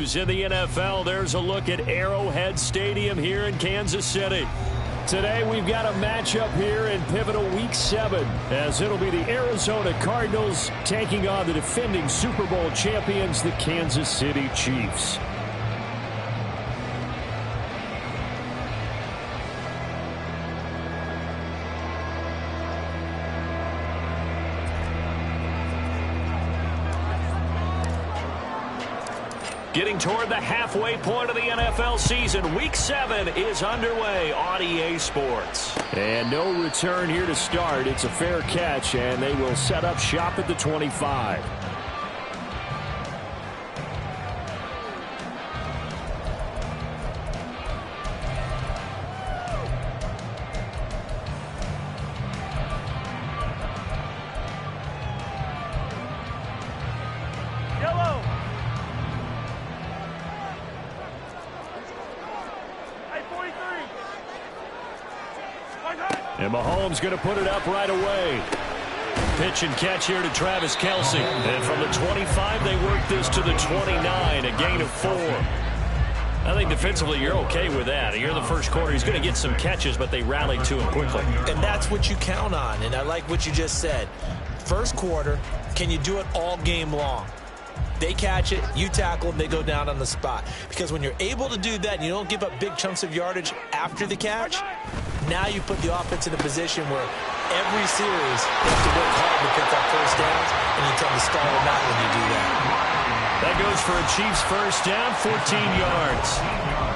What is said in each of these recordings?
news in the NFL. There's a look at Arrowhead Stadium here in Kansas City. Today we've got a matchup here in pivotal Week 7, as it'll be the Arizona Cardinals taking on the defending Super Bowl champions, the Kansas City Chiefs. Getting toward the halfway point of the NFL season, Week 7 is underway on EA Sports. And no return here to start. It's a fair catch, and they will set up shop at the 25. And Mahomes going to put it up right away. Pitch and catch here to Travis Kelce. And from the 25, they work this to the 29, a gain of 4. I think defensively you're okay with that. You're in the first quarter. He's going to get some catches, but they rallied to him quickly. And that's what you count on, and I like what you just said. First quarter, can you do it all game long? They catch it, you tackle them, they go down on the spot. Because when you're able to do that and you don't give up big chunks of yardage after the catch, now you put the offense in a position where every series they have to work hard to pick up first downs, and you tend to stall them out when you do that. That goes for a Chiefs first down, 14 yards.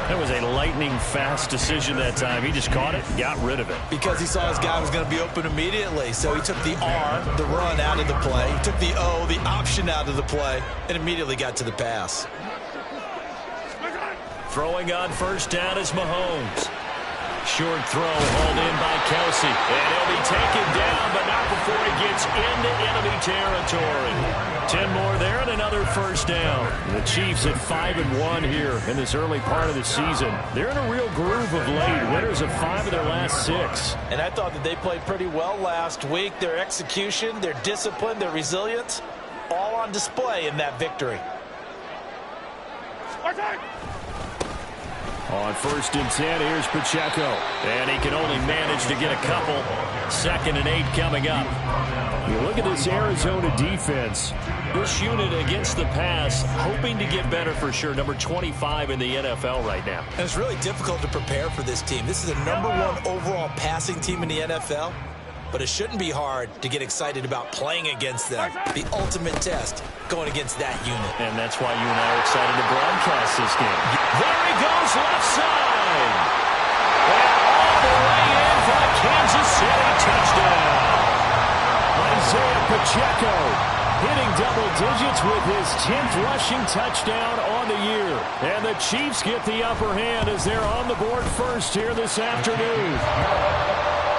That was a lightning-fast decision that time. He just caught it and got rid of it. Because he saw his guy was going to be open immediately. So he took the R, the run, out of the play. He took the O, the option, out of the play, and immediately got to the pass. Throwing on first down is Mahomes. Short throw hauled in by Kelce. And he'll be taken down, but not before he gets into enemy territory. 10 more there and another first down. The Chiefs at 5-1 here in this early part of the season. They're in a real groove of late. Winners of 5 of their last 6. And I thought that they played pretty well last week. Their execution, their discipline, their resilience, all on display in that victory. On first and 10, here's Pacheco. And he can only manage to get a couple. 2nd and 8 coming up. You look at this Arizona defense. This unit against the pass, hoping to get better for sure. Number 25 in the NFL right now. And it's really difficult to prepare for this team. This is a #1 overall passing team in the NFL. But it shouldn't be hard to get excited about playing against them. The ultimate test going against that unit. And that's why you and I are excited to broadcast this game. There he goes, left side. And all the way in for a Kansas City touchdown. Isaiah Pacheco hitting double digits with his 10th rushing touchdown on the year. And the Chiefs get the upper hand as they're on the board first here this afternoon.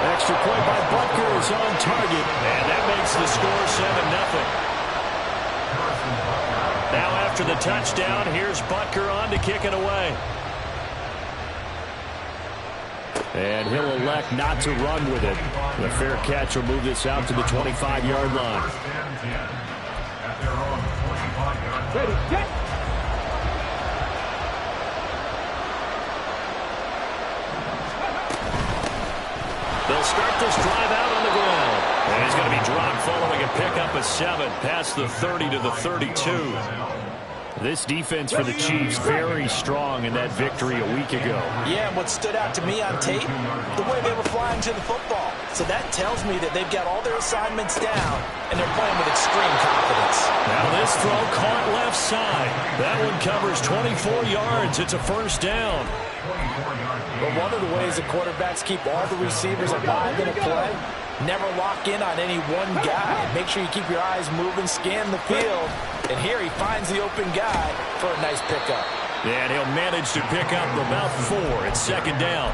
Extra point by Butker is on target, and that makes the score 7-0. Now after the touchdown, here's Butker on to kick it away. And he'll elect not to run with it. The fair catch will move this out to the 25-yard line. Ready, get! They'll start this drive out on the ground. And he's going to be dropped following a pickup of 7 past the 30 to the 32. This defense for the Chiefs very strong in that victory a week ago. Yeah, and what stood out to me on tape, the way they were flying to the football. So that tells me that they've got all their assignments down, and they're playing with extreme confidence. Now this throw caught left side. That one covers 24 yards. It's a first down. But one of the ways the quarterbacks keep all the receivers alive in a play, never lock in on any one guy. Make sure you keep your eyes moving, scan the field. And here he finds the open guy for a nice pickup. And he'll manage to pick up about 4. It's 2nd down.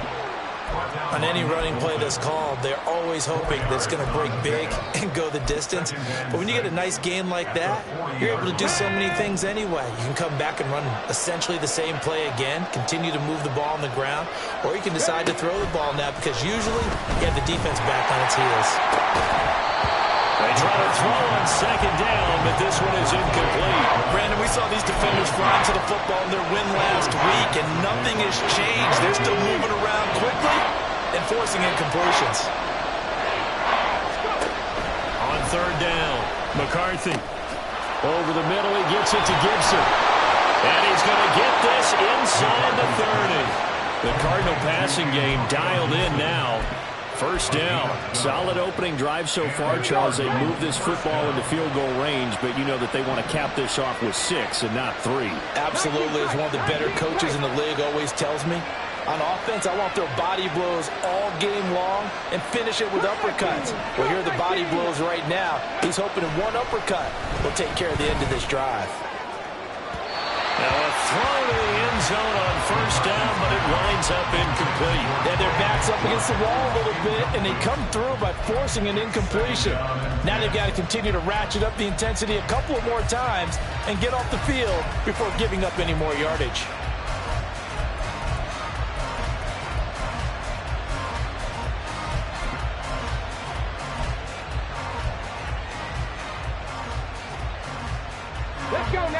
On any running play that's called, they're always hoping that it's going to break big and go the distance. But when you get a nice game like that, you're able to do so many things anyway. You can come back and run essentially the same play again, continue to move the ball on the ground, or you can decide to throw the ball now because usually you have the defense back on its heels. They try to throw on second down, but this one is incomplete. Brandon, we saw these defenders flying to the football in their win last week, and nothing has changed. They're still moving around quickly and forcing incompletions. On third down, McCarthy. Over the middle, he gets it to Gibson. And he's going to get this inside the 30. The Cardinal passing game dialed in now. First down. Solid opening drive so far, Charles. They moved this football into field goal range, but you know that they want to cap this off with 6 and not 3. Absolutely. As one of the better coaches in the league always tells me, on offense, I want their body blows all game long and finish it with uppercuts. Well, here are the body blows right now. He's hoping in one uppercut will take care of the end of this drive. Now a throw to the end zone on first down, but it winds up incomplete. Yeah, their back's up against the wall a little bit, and they come through by forcing an incompletion. Now they've got to continue to ratchet up the intensity a couple of more times and get off the field before giving up any more yardage.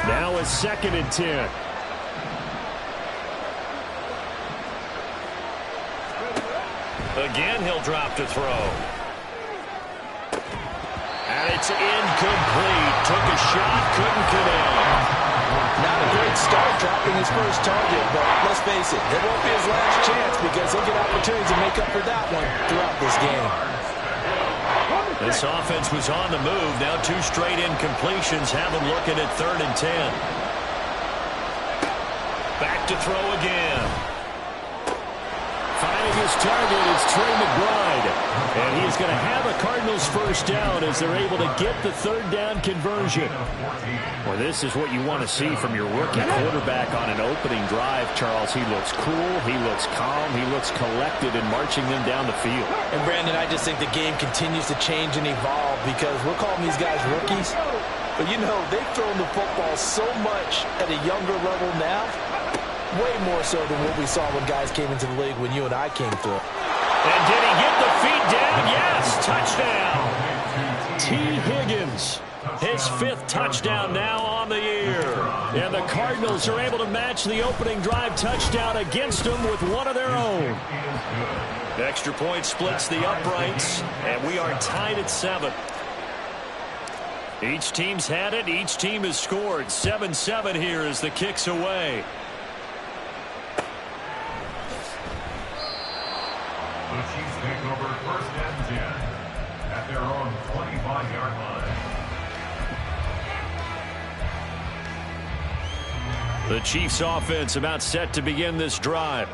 Now a 2nd and 10. Again, he'll drop to throw. And it's incomplete. Took a shot, couldn't connect. Not a great start dropping his first target, but let's face it, it won't be his last chance because he'll get opportunities to make up for that one throughout this game. This offense was on the move. Now 2 straight incompletions have them looking at 3rd and 10. Back to throw again. Finding his target is Trey McBride. And he's going to have a Cardinals first down as they're able to get the 3rd down conversion. Well, this is what you want to see from your rookie quarterback on an opening drive, Charles. He looks cool, he looks calm, he looks collected in marching them down the field. And, Brandon, I just think the game continues to change and evolve because we're calling these guys rookies. But, you know, they've thrown the football so much at a younger level now, way more so than what we saw when guys came into the league when you and I came through. And did he get the feet down? Yes, touchdown. T. Higgins, his 5th touchdown now on the year. And the Cardinals are able to match the opening drive touchdown against them with one of their own. The extra point splits the uprights, and we are tied at 7. Each team's had it. Each team has scored. 7-7 here as the kick's away. The Chiefs take over 1st and 10 at their own 25-yard line. The Chiefs offense about set to begin this drive.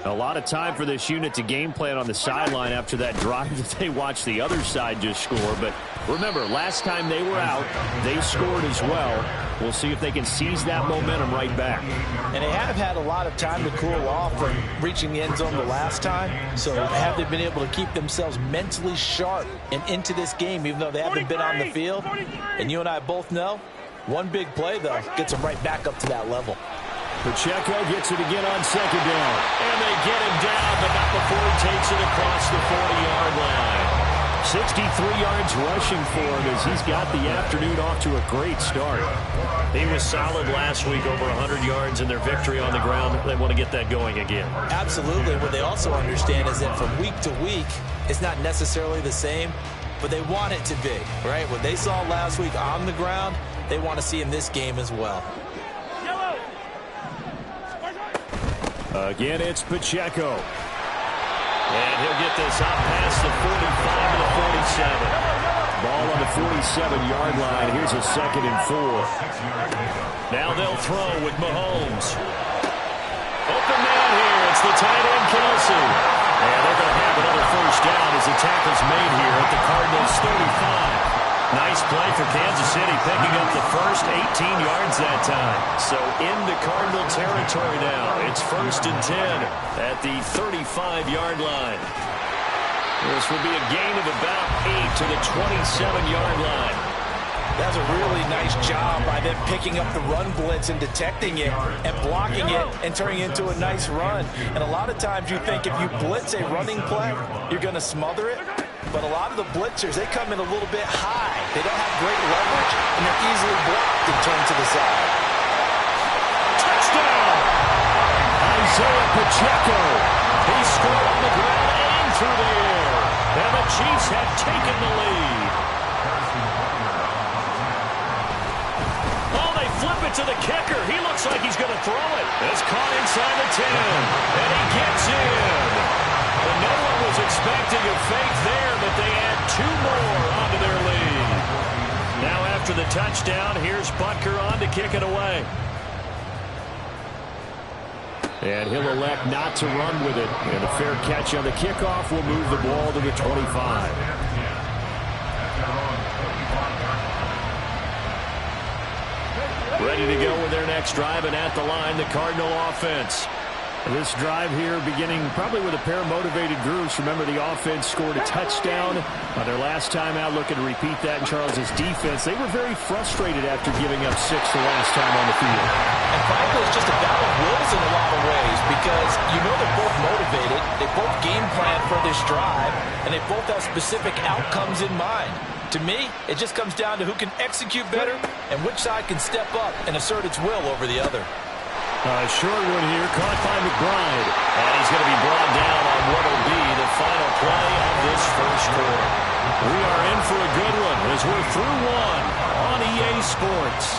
A lot of time for this unit to game plan on the sideline after that drive that they watched the other side just score. But remember, last time they were out, they scored as well. We'll see if they can seize that momentum right back. And they have had a lot of time to cool off from reaching the end zone the last time. So have they been able to keep themselves mentally sharp and into this game, even though they haven't been on the field? And you and I both know, one big play, though, gets them right back up to that level. Pacheco gets it again on 2nd down. And they get him down, but not before he takes it across the 40-yard line. 63 yards rushing for him as he's got the afternoon off to a great start. He was solid last week, over 100 yards in their victory on the ground. They want to get that going again. Absolutely. What they also understand is that from week to week, it's not necessarily the same, but they want it to be, right? What they saw last week on the ground, they want to see in this game as well. Again, it's Pacheco. And he'll get this up past the 45 to the 47. Ball on the 47-yard line. Here's a 2nd and 4. Now they'll throw with Mahomes. Open man here. It's the tight end, Kelsey. And they're going to have another first down as the tackle's made here at the Cardinals' 35. Nice play for Kansas City, picking up the first 18 yards that time. So into Cardinal territory now. It's 1st and 10 at the 35-yard line. This will be a gain of about 8 to the 27-yard line. That's a really nice job by them picking up the run blitz and detecting it and blocking it and turning it into a nice run. And a lot of times you think if you blitz a running play, you're going to smother it. but a lot of the blitzers, they come in a little bit high. They don't have great leverage, and they're easily blocked and turned to the side. Touchdown! Isaiah Pacheco. He scored on the ground and through the air. And the Chiefs have taken the lead. Oh, they flip it to the kicker. He looks like he's going to throw it. It's caught inside the 10. And he gets in. And no one was expecting a fake there, but they add 2 more onto their lead. Now after the touchdown, here's Butker on to kick it away. And he'll elect not to run with it. And a fair catch on the kickoff will move the ball to the 25. Ready to go with their next drive, and at the line, the Cardinal offense. This drive here beginning probably with a pair of motivated groups. Remember, the offense scored a touchdown on their last time out, looking to repeat that in Charles's defense. They were very frustrated after giving up 6 the last time on the field. And frankly, it's just a battle of wills in a lot of ways because you know they're both motivated. They both game plan for this drive, and they both have specific outcomes in mind. To me, it just comes down to who can execute better and which side can step up and assert its will over the other. Short one here, caught by McBride. And he's going to be brought down on what will be the final play of this first quarter. We are in for a good one as we're through one on EA Sports.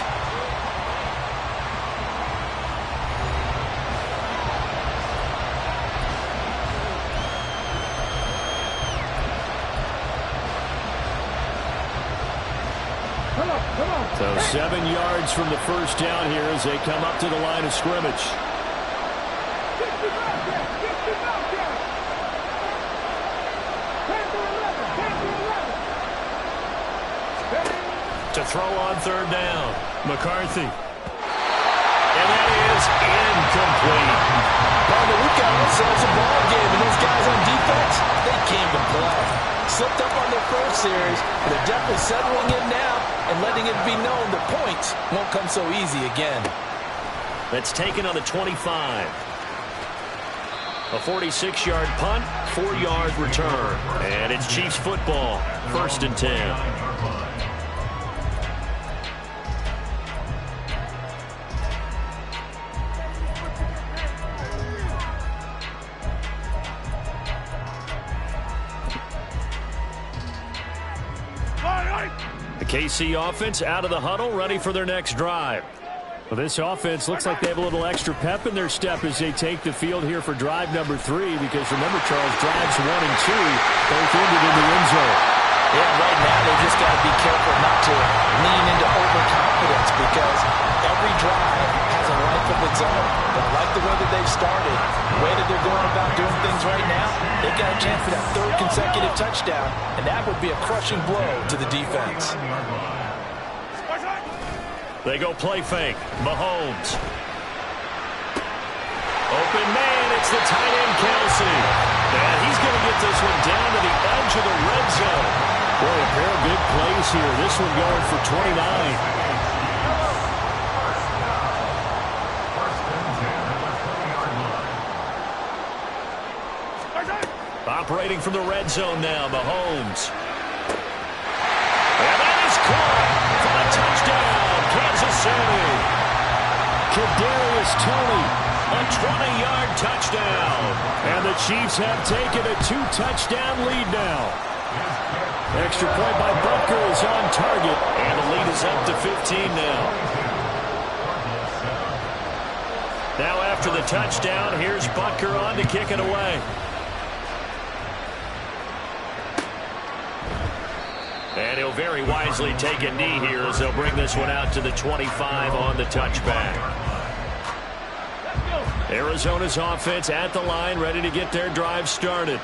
So 7 yards from the first down here as they come up to the line of scrimmage. To throw on third down, McCarthy. And that is incomplete. But we've got ourselves a ball game, and those guys on defense, they came to play. Slipped up on their first series, but they're definitely settling in now and letting it be known the points won't come so easy again. That's taken on the 25. A 46-yard punt, 4-yard return. And it's Chiefs football, 1st and 10. KC offense out of the huddle, ready for their next drive. Well, this offense looks like they have a little extra pep in their step as they take the field here for drive number 3, because remember, Charles, drives 1 and 2 both ended in the end zone. Yeah, right now they just got to be careful not to lean into overconfidence because every drive has a life of its own. But I like the way that they've started, the way that they're going about doing things right now. They've got a chance for that 3rd consecutive touchdown, and that would be a crushing blow to the defense. They go play fake. Mahomes. Open man, it's the tight end Kelsey. And he's going to get this one down to the edge of the red zone. Boy, a pair of big plays here. This one going for 29. Operating from the red zone now, Mahomes. And that is caught for a touchdown, Kansas City. Kadarius Toney, a 20-yard touchdown. And the Chiefs have taken a 2-touchdown lead now. Extra point by Butker is on target, and the lead is up to 15 now. Now after the touchdown, here's Butker on to kick it away. And he'll very wisely take a knee here as they'll bring this one out to the 25 on the touchback. Arizona's offense at the line, ready to get their drive started.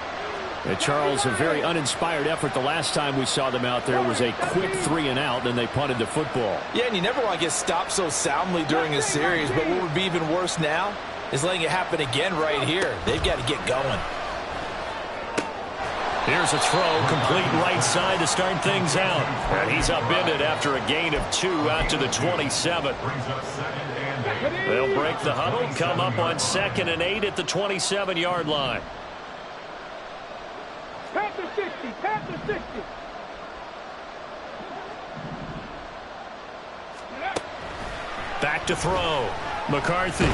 And Charles, a very uninspired effort. The last time we saw them out there was a quick 3-and-out, and they punted the football. Yeah, and you never want to get stopped so soundly during a series, but what would be even worse now is letting it happen again right here. They've got to get going. Here's a throw, complete right side to start things out. And he's upended after a gain of 2 out to the 27. They'll break the huddle, come up on 2nd and 8 at the 27-yard line. Panther 60, Panther 60. to throw. McCarthy.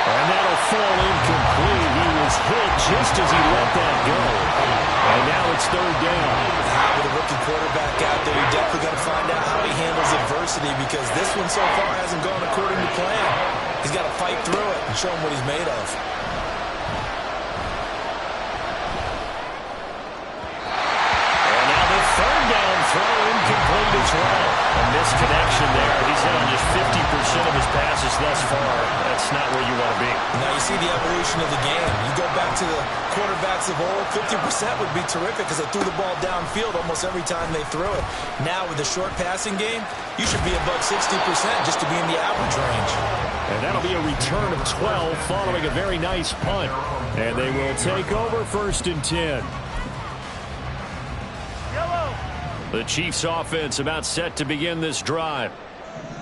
And that'll fall incomplete. He was hit just as he let that go. And now it's third down. With a rookie quarterback out there, you definitely got to find out how he handles adversity, because this one so far hasn't gone according to plan. He's got to fight through it and show him what he's made of. And now the third down throw incomplete as well. A misconnection there. He's hit on just 50% of his passes thus far. That's not where you want to be. Now you see the evolution of the game. You go back to the quarterbacks of old, 50% would be terrific because they threw the ball downfield almost every time they threw it. Now with the short passing game, you should be above 60% just to be in the average range. And that'll be a return of 12 following a very nice punt. And they will take over 1st and 10. The Chiefs offense about set to begin this drive.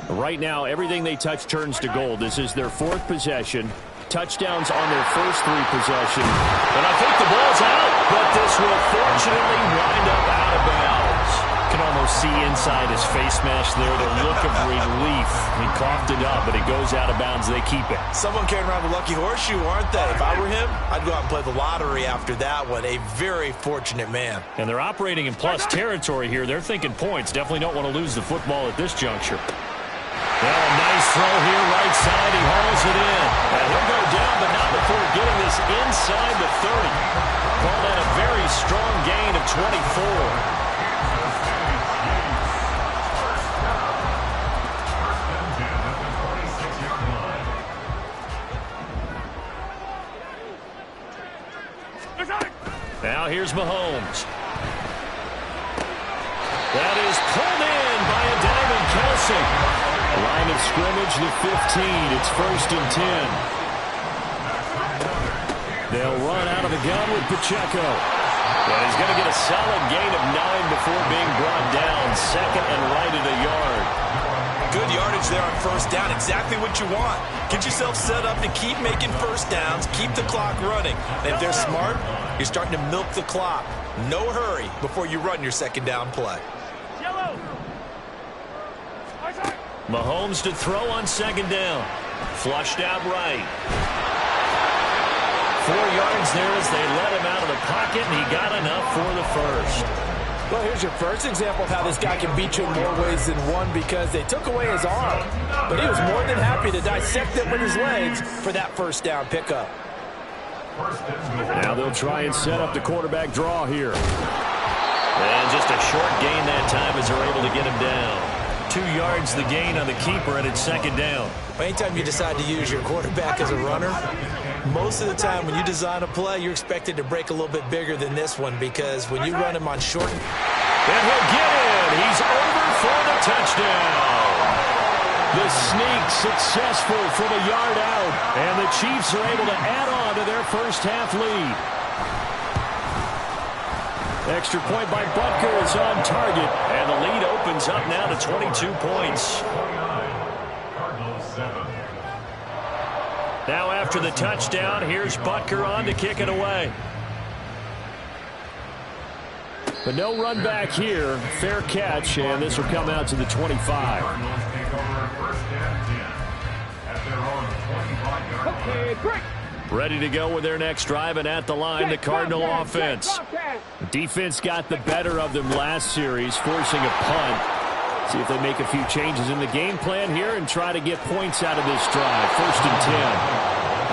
Right now, everything they touch turns to gold. This is their 4th possession. Touchdowns on their first 3 possessions. And I think the ball's out, but this will fortunately wind up out of bounds. You can almost see inside his face mask there the look of relief. He coughed it up, but it goes out of bounds. They keep it. Someone carrying around the lucky horseshoe, aren't they? If I were him, I'd go out and play the lottery after that one. A very fortunate man. And they're operating in plus territory here. They're thinking points. Definitely don't want to lose the football at this juncture. Well, a nice throw here, right side. He hauls it in. And he'll go down, but not before getting this inside the 30. Called that a very strong gain of 24. Now here's Mahomes. That is pulled in by a Diamond Kelsey. Line of scrimmage, the 15. It's 1st and 10. They'll run out of the gun with Pacheco. And he's going to get a solid gain of 9 before being brought down. 2nd and right at a yard. Good yardage there on 1st down. Exactly what you want. Get yourself set up to keep making 1st downs. Keep the clock running. And if they're smart, you're starting to milk the clock. No hurry before you run your 2nd down play. Mahomes to throw on 2nd down. Flushed out right. 4 yards there as they let him out of the pocket, and he got enough for the 1st. Well, here's your first example of how this guy can beat you in more ways than one, because they took away his arm. But he was more than happy to dissect it with his legs for that 1st down pickup. Now they'll try and set up the quarterback draw here. And just a short gain that time as they're able to get him down. 2 yards the gain on the keeper, and it's 2nd down. Anytime you decide to use your quarterback as a runner, most of the time when you design a play, you're expected to break a little bit bigger than this one, because when you run him on short... And he'll get in. He's over for the touchdown. The sneak successful from a yard out, and the Chiefs are able to add on to their 1st half lead. Extra point by Butker is on target, and the lead opens up now to 22 points. Now after the touchdown, here's Butker on to kick it away. But no run back here. Fair catch, and this will come out to the 25. Okay, great. Ready to go with their next drive, and at the line, the Cardinal offense. Defense got the better of them last series, forcing a punt. See if they make a few changes in the game plan here and try to get points out of this drive. 1st and 10.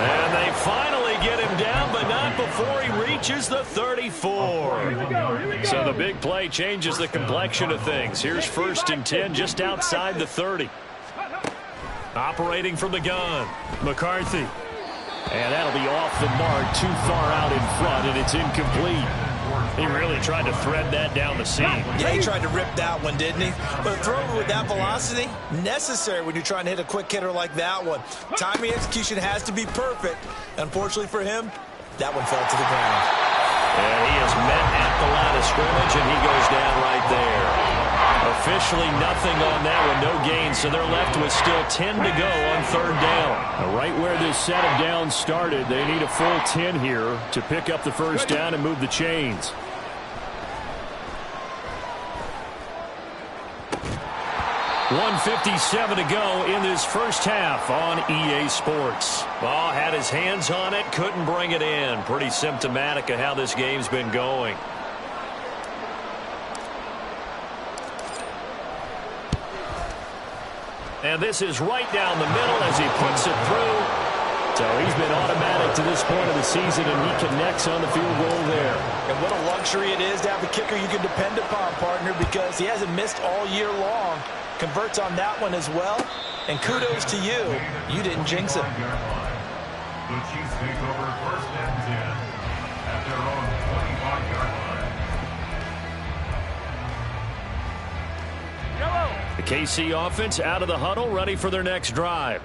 And they finally get him down, but not before he reaches the 34. So the big play changes the complexion of things. Here's 1st and 10 just outside the 30. Operating from the gun, McCarthy. And that'll be off the mark, too far out in front, and it's incomplete. He really tried to thread that down the seam. Yeah, he tried to rip that one, didn't he? But a throw with that velocity, necessary when you're trying to hit a quick hitter like that one. Timing execution has to be perfect. Unfortunately for him, that one fell to the ground. And he is met at the line of scrimmage, and he goes down right there. Officially nothing on that one, no gain, so they're left with still 10 to go on 3rd down. Now, right where this set of downs started, they need a full 10 here to pick up the 1st down and move the chains. 1:57 to go in this first half on EA Sports. Ball had his hands on it, couldn't bring it in. Pretty symptomatic of how this game's been going. And this is right down the middle as he puts it through. So he's been automatic to this point of the season, and he connects on the field goal there. And what a luxury it is to have a kicker you can depend upon, partner, because he hasn't missed all year long. Converts on that one as well. And kudos to you. You didn't jinx him. The Chiefs take over first and 10 at their own 25-yard line. The KC offense out of the huddle, ready for their next drive.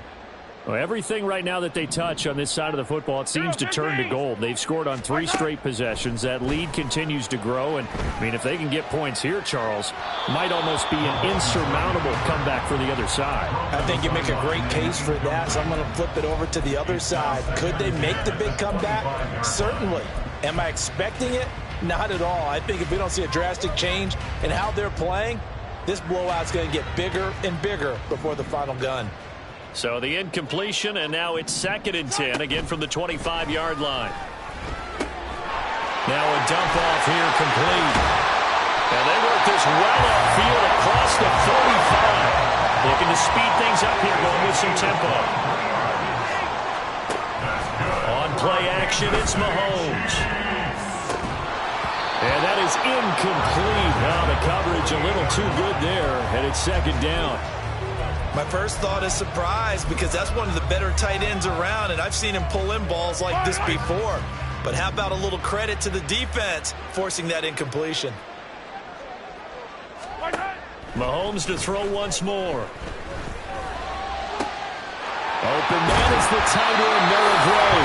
Well, everything right now that they touch on this side of the football, it seems to turn to gold. They've scored on 3 straight possessions. That lead continues to grow. And, I mean, if they can get points here, Charles, might almost be an insurmountable comeback for the other side. I think you make a great case for that, so I'm going to flip it over to the other side. Could they make the big comeback? Certainly. Am I expecting it? Not at all. I think if we don't see a drastic change in how they're playing, this blowout's going to get bigger and bigger before the final gun. So the incompletion, and now it's 2nd and 10, again from the 25-yard line. Now a dump off here complete. And they work this well upfield across the 45. Looking to speed things up here, going with some tempo. On play action, it's Mahomes. And that is incomplete. Now the coverage a little too good there, and it's 2nd down. My first thought is surprise, because that's one of the better tight ends around, and I've seen him pull in balls like this before. But how about a little credit to the defense forcing that incompletion? Mahomes to throw once more. Open man is the tight end, Noah Gray.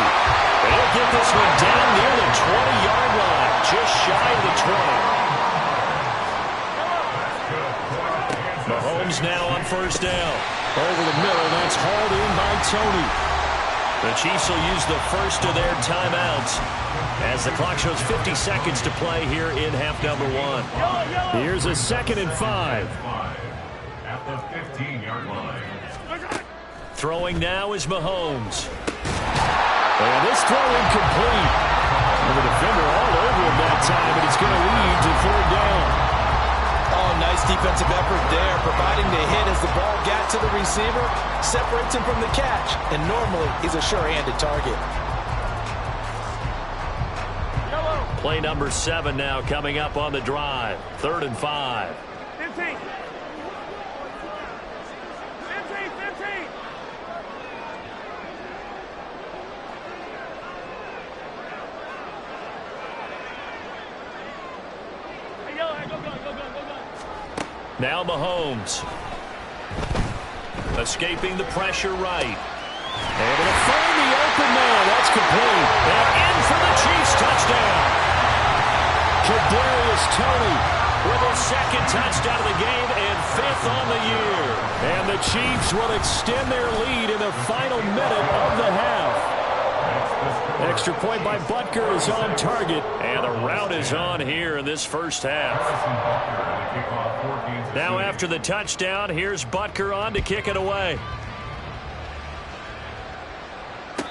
They'll get this one down near the 20-yard line, just shy of the 20. Mahomes now on 1st down. Over the middle, that's hauled in by Tony. The Chiefs will use the first of their timeouts as the clock shows 50 seconds to play here in half number 1. Here's a 2nd and 5. At the 15-yard line. Throwing now is Mahomes. And this throw incomplete. And the defender all over him that time, and it's going to lead to 3rd down. Oh, nice defensive effort there, providing the hit as the ball got to the receiver, separates him from the catch, and normally he's a sure-handed target. Play number 7 now coming up on the drive. 3rd and 5. 15. 15. Now Mahomes. Escaping the pressure right. Able to find the open man. That's complete. And in for the Chiefs touchdown. Kadarius Toney with his 2nd touchdown of the game and 5th on the year. And the Chiefs will extend their lead in the final minute of the half. Extra point by Butker is on target, and the route is on here in this first half. Now after the touchdown, here's Butker on to kick it away.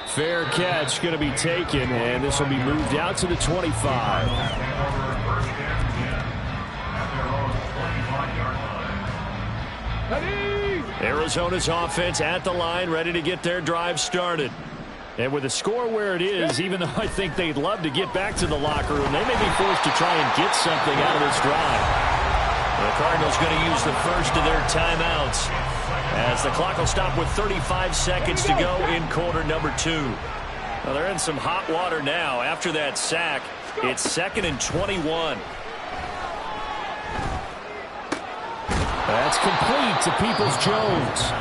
Fair catch going to be taken, and this will be moved out to the 25. Arizona's offense at the line, ready to get their drive started. And with the score where it is, even though I think they'd love to get back to the locker room, they may be forced to try and get something out of this drive. The Cardinals going to use the first of their timeouts as the clock will stop with 35 seconds to go in quarter number 2. Well, they're in some hot water now. After that sack, it's 2nd and 21. That's complete to Peoples-Jones.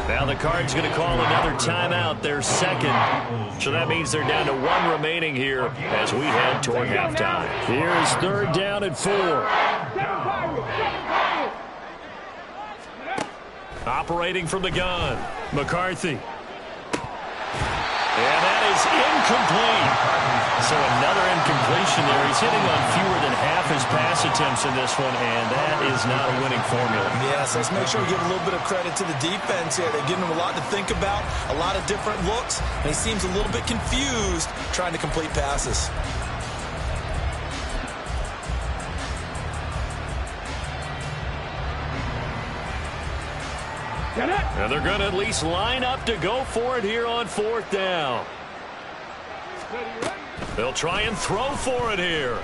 Now the Cards going to call another timeout, their 2nd. So that means they're down to 1 remaining here as we head toward halftime. Here's 3rd down and 4. Operating from the gun, McCarthy. And that is incomplete. so another incompletion there. He's hitting on fewer than half his pass attempts in this one, and that is not a winning formula. Yes, let's make sure we give a little bit of credit to the defense here. They're giving him a lot to think about, a lot of different looks, and he seems a little bit confused trying to complete passes. And they're going to at least line up to go for it here on 4th down. They'll try and throw for it here.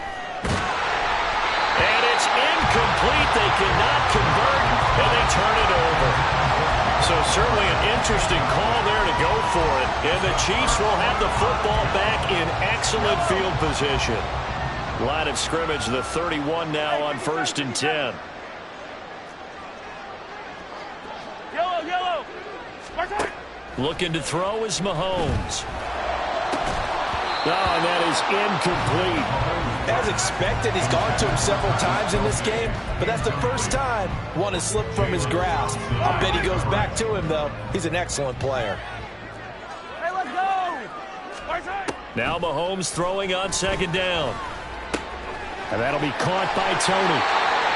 And it's incomplete. They cannot convert, and they turn it over. So certainly an interesting call there to go for it. And the Chiefs will have the football back in excellent field position. Line of scrimmage, the 31 now on 1st and 10. Looking to throw is Mahomes. Oh, and that is incomplete. As expected, he's gone to him several times in this game, but that's the first time one has slipped from his grasp. I bet he goes back to him, though. He's an excellent player. Hey, let's go! Now Mahomes throwing on 2nd down. And that'll be caught by Tony.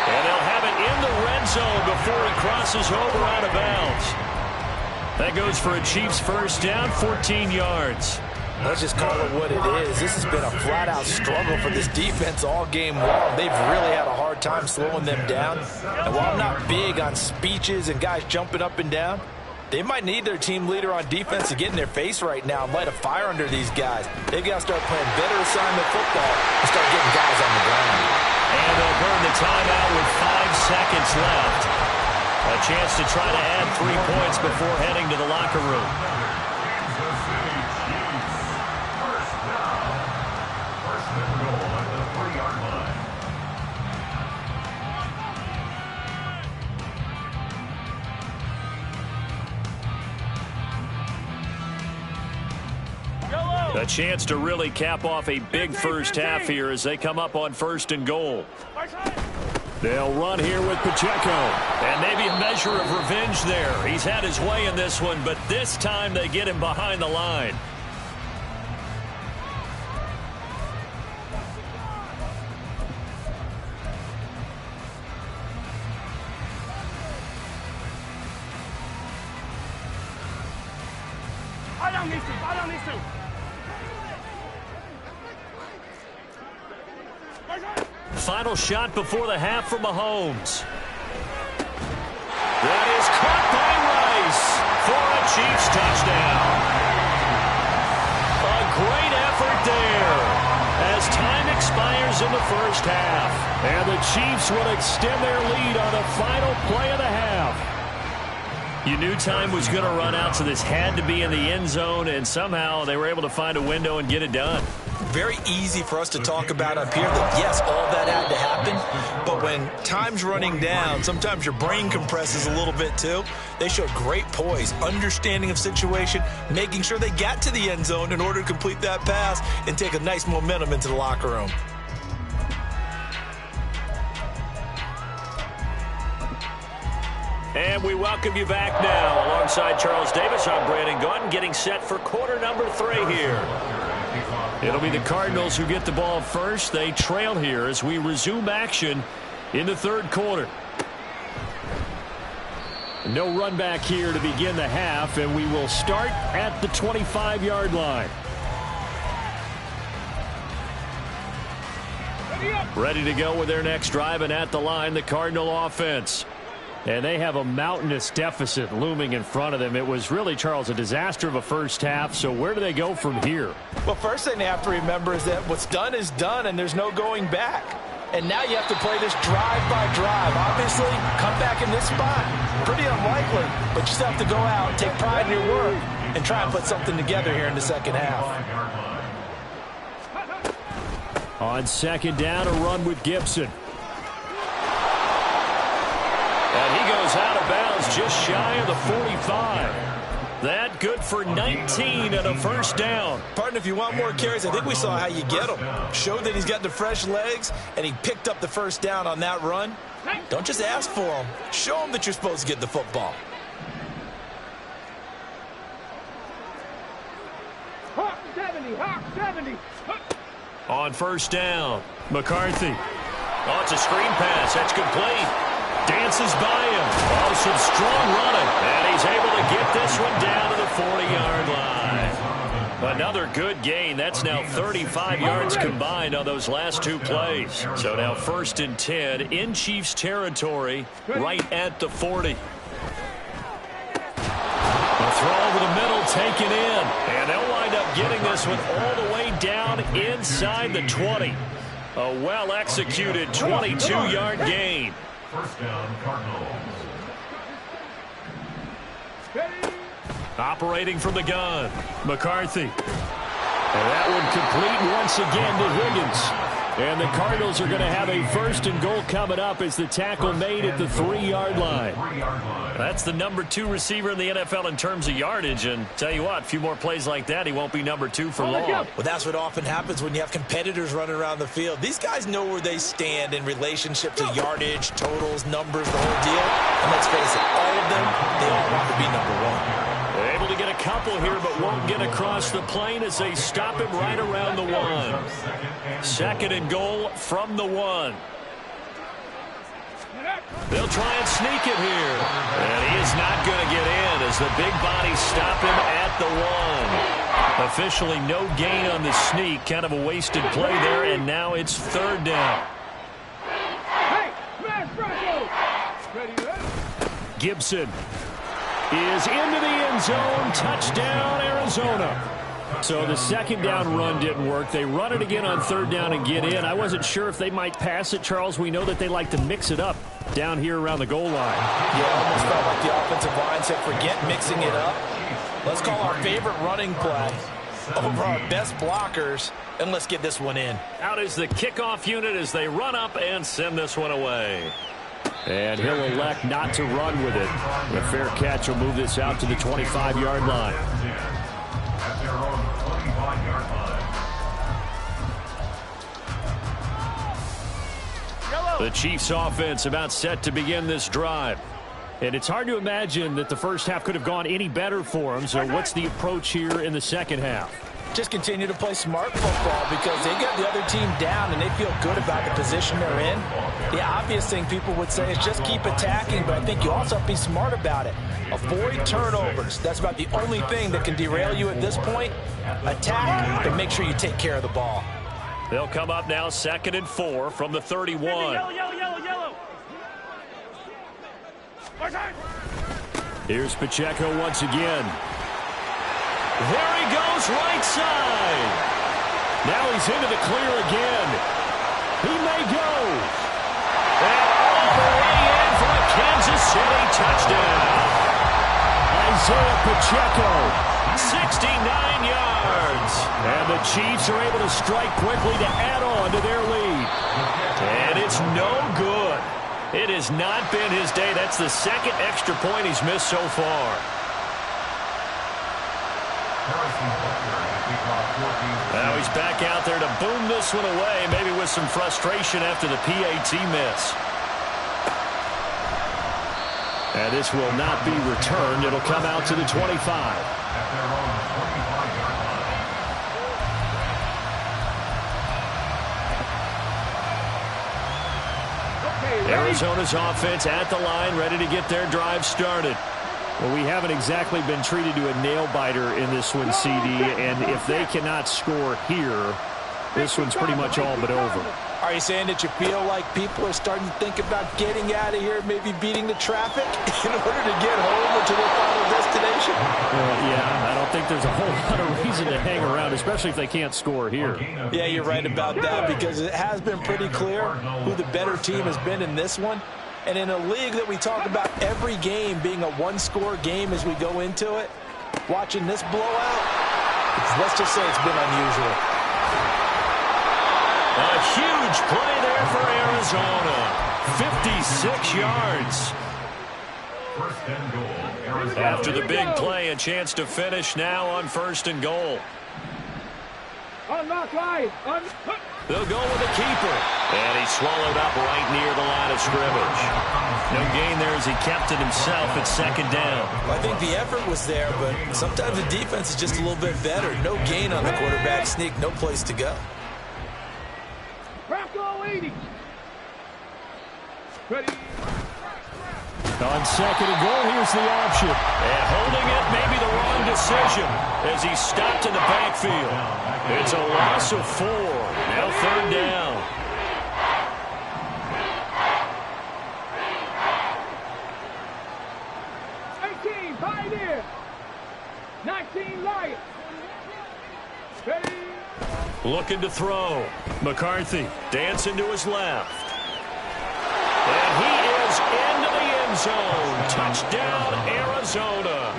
And they'll have it in the red zone before he crosses over out of bounds. That goes for a Chiefs first down, 14 yards. Let's just call it what it is. This has been a flat-out struggle for this defense all game long. They've really had a hard time slowing them down. And while I'm not big on speeches and guys jumping up and down, they might need their team leader on defense to get in their face right now and light a fire under these guys. They've got to start playing better assignment football and start getting guys on the ground. And they'll burn the timeout with 5 seconds left. A chance to try to add 3 points before heading to the locker room. A chance to really cap off a big first half here as they come up on 1st and goal. They'll run here with Pacheco. And maybe a measure of revenge there. He's had his way in this one, but this time they get him behind the line. Final shot before the half from Mahomes. That is caught by Rice for a Chiefs touchdown. A great effort there as time expires in the first half. And the Chiefs will extend their lead on the final play of the half. You knew time was going to run out, so this had to be in the end zone, and somehow they were able to find a window and get it done. Very easy for us to talk about up here that, yes, all that had to happen, but when time's running down, sometimes your brain compresses a little bit too. They showed great poise, understanding of situation, making sure they got to the end zone in order to complete that pass and take a nice momentum into the locker room. And we welcome you back now. Alongside Charles Davis, I'm Brandon Gaudin, getting set for quarter number 3 here. It'll be the Cardinals who get the ball first. They trail here as we resume action in the 3rd quarter. No run back here to begin the half, and we will start at the 25-yard line. Ready to go with their next drive, and at the line, the Cardinal offense. And they have a mountainous deficit looming in front of them. It was really, Charles, a disaster of a first half. So where do they go from here? Well, first thing they have to remember is that what's done is done, and there's no going back. And now you have to play this drive by drive. Obviously, come back in this spot. Pretty unlikely, but you still have to go out, take pride in your work, and try and put something together here in the second half. On 2nd down, a run with Gibson. And he goes out of bounds just shy of the 45. That good for 19 and a first down. Partner, if you want more carries, I think we saw how you get him. Showed that he's got the fresh legs, and he picked up the first down on that run. Don't just ask for him. Show him that you're supposed to get the football. Hawk 70, Hawk 70. On first down, McCarthy. Oh, it's a screen pass. That's complete. Dances by him. Oh, some strong running. And he's able to get this one down to the 40-yard line. Another good gain. That's now 35 yards combined on those last two plays. So now 1st and 10 in Chiefs territory right at the 40. The throw over the middle taken in. And they'll wind up getting this one all the way down inside the 20. A well-executed 22-yard gain. First down, Cardinals. Operating from the gun, McCarthy. And that one complete once again to Higgins. And the Cardinals are going to have a 1st and goal coming up as the tackle made at the 3-yard line. That's the number 2 receiver in the NFL in terms of yardage. And tell you what, a few more plays like that, he won't be number 2 for long. Well, that's what often happens when you have competitors running around the field. These guys know where they stand in relationship to yardage, totals, numbers, the whole deal. And let's face it, all of them, they all want to be number 1. Able to get a couple here, but won't get across the plane as they stop him right around the 1. 2nd and goal from the 1. They'll try and sneak it here. And he is not going to get in as the big bodies stop him at the 1. Officially no gain on the sneak. Kind of a wasted play there, and now it's 3rd down. Gibson is into the end zone. Touchdown, Arizona. So the 2nd down run didn't work. They run it again on 3rd down and get in. I wasn't sure if they might pass it, Charles. We know that they like to mix it up down here around the goal line. Yeah, almost felt like the offensive line said, forget mixing it up. Let's call our favorite running play over our best blockers, and let's get this one in. Out is the kickoff unit as they run up and send this one away. And he'll elect not to run with it. The fair catch will move this out to the 25-yard line. At their own 25-yard line. The Chiefs offense about set to begin this drive. And it's hard to imagine that the first half could have gone any better for them. So what's the approach here in the second half? Just continue to play smart football because they got the other team down and they feel good about the position they're in. The obvious thing people would say is just keep attacking, but I think you also have to be smart about it. Avoid turnovers. That's about the only thing that can derail you at this point. Attack, but make sure you take care of the ball. They'll come up now 2nd and 4 from the 31. Yellow. Here's Pacheco once again. There he goes, right side. Now he's into the clear again. He may go. And all the way in for a Kansas City touchdown. Isaiah Pacheco, 69 yards. And the Chiefs are able to strike quickly to add on to their lead. And it's no good. It has not been his day. That's the 2nd extra point he's missed so far. Now he's back out there to boom this one away, maybe with some frustration after the PAT miss. And this will not be returned. It'll come out to the 25. Arizona's offense at the line, ready to get their drive started. Well, we haven't exactly been treated to a nail-biter in this one, CD, and if they cannot score here, this one's pretty much all but over. Are you saying that you feel like people are starting to think about getting out of here, maybe beating the traffic in order to get home or to their final destination? Yeah, I don't think there's a whole lot of reason to hang around, especially if they can't score here. Yeah, you're right about that because it has been pretty clear who the better team has been in this one. And in a league that we talk about every game being a one-score game as we go into it, watching this blowout, let's just say it's been unusual. A huge play there for Arizona. 56 yards. First and goal, Arizona. After the big play, a chance to finish now on 1st and goal. They'll go with the keeper. And he's swallowed up right near the line of scrimmage. No gain there as he kept it himself at 2nd down. I think the effort was there, but sometimes the defense is just a little bit better. No gain on the quarterback sneak, no place to go. go, 80. Ready. On second and goal, here's the option. And holding it may be the wrong decision as he's stopped in the backfield. It's a loss of 4. Now third down. 18, Pioneer. 19, Lions. Ready. Looking to throw. McCarthy dancing to his left. And he is into the end zone. Touchdown, Arizona.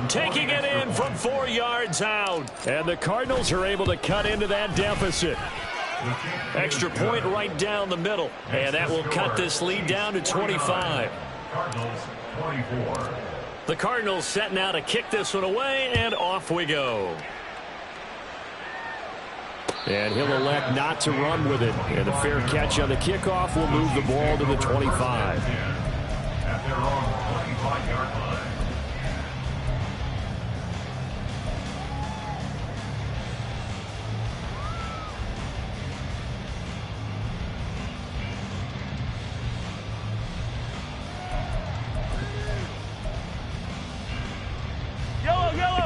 Taking it in from 4 yards out. And the Cardinals are able to cut into that deficit. Extra point right down the middle. And that will cut this lead down to 25. Cardinals 24. The Cardinals setting out to kick this one away, and off we go. And he'll elect not to run with it. And the fair catch on the kickoff will move the ball to the 25. At their own 25-yard line.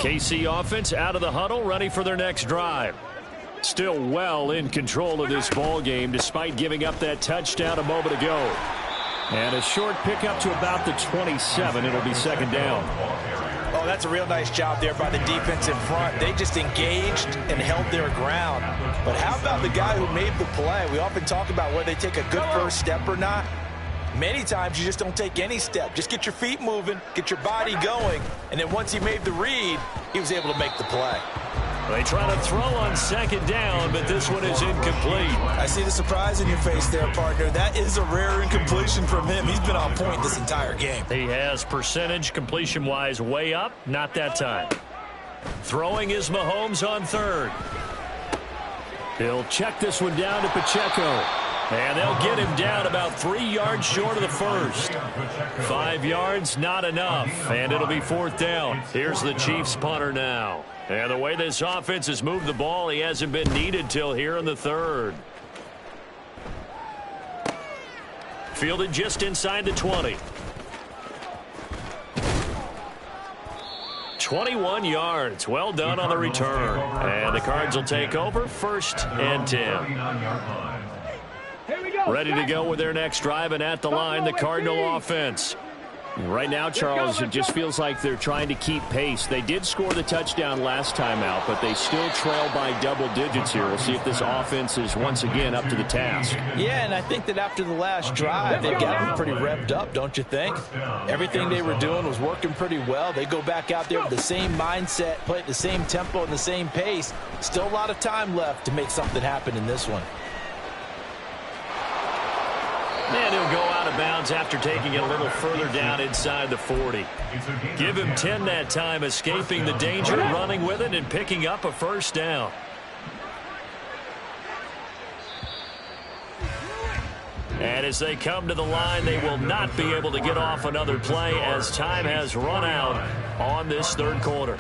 The KC offense out of the huddle, ready for their next drive. Still well in control of this ball game despite giving up that touchdown a moment ago. And a short pickup to about the 27. It'll be second down. Oh, that's a real nice job there by the defense in front. They just engaged and held their ground. But how about the guy who made the play? We often talk about whether they take a good first step or not. Many times you just don't take any step. Just get your feet moving, get your body going, and then once he made the read, he was able to make the play. They try to throw on second down, but this one is incomplete. I see the surprise in your face there, partner. That is a rare incompletion from him. He's been on point this entire game. He has percentage completion-wise way up, not that time. Throwing is Mahomes on third. He'll check this one down to Pacheco. And they'll get him down about 3 yards short of the first. 5 yards, not enough. And it'll be fourth down. Here's the Chiefs punter now. And the way this offense has moved the ball, he hasn't been needed till here in the third. Fielded just inside the 20. 21 yards. Well done on the return. And the Cards will take over first and 10. Ready to go with their next drive, and at the line, the Cardinal offense. Right now, Charles, it just feels like they're trying to keep pace. They did score the touchdown last time out, but they still trail by double digits here. We'll see if this offense is once again up to the task. Yeah, and I think that after the last drive, they've got them pretty revved up, don't you think? Everything they were doing was working pretty well. They go back out there with the same mindset, play at the same tempo and the same pace. Still a lot of time left to make something happen in this one. And he'll go out of bounds after taking it a little further down inside the 40. Give him 10 that time, escaping the danger, running with it, and picking up a first down. And as they come to the line, they will not be able to get off another play as time has run out on this third quarter.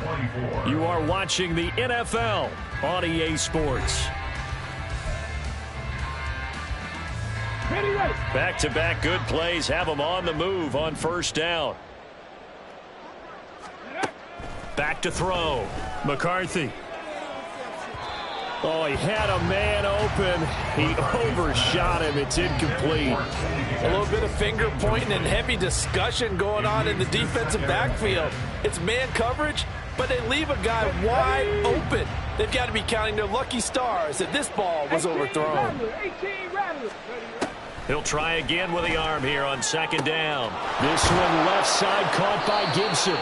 You are watching the NFL on EA Sports. Back-to-back good plays have them on the move on first down. Back to throw. McCarthy. Oh, he had a man open. He overshot him. It's incomplete. A little bit of finger pointing and heavy discussion going on in the defensive backfield. It's man coverage, but they leave a guy wide open. They've got to be counting their lucky stars that this ball was overthrown. He'll try again with the arm here on second down. This one left side caught by Gibson.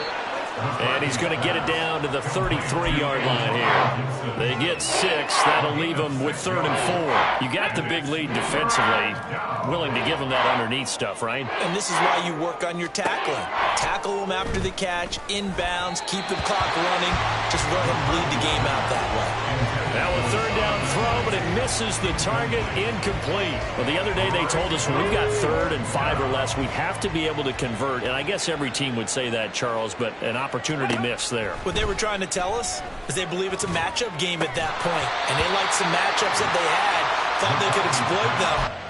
And he's going to get it down to the 33-yard line here. They get 6. That'll leave them with third and 4. You got the big lead defensively. Willing to give them that underneath stuff, right? And this is why you work on your tackling. Tackle them after the catch, inbounds, keep the clock running. Just let them bleed the game out that way. Now a third down throw, but it misses the target, incomplete. Well, the other day they told us when we've got third and 5 or less, we have to be able to convert. And I guess every team would say that, Charles, but an opportunity missed there. What they were trying to tell us is they believe it's a matchup game at that point. And they liked some matchups that they had thought they could exploit them.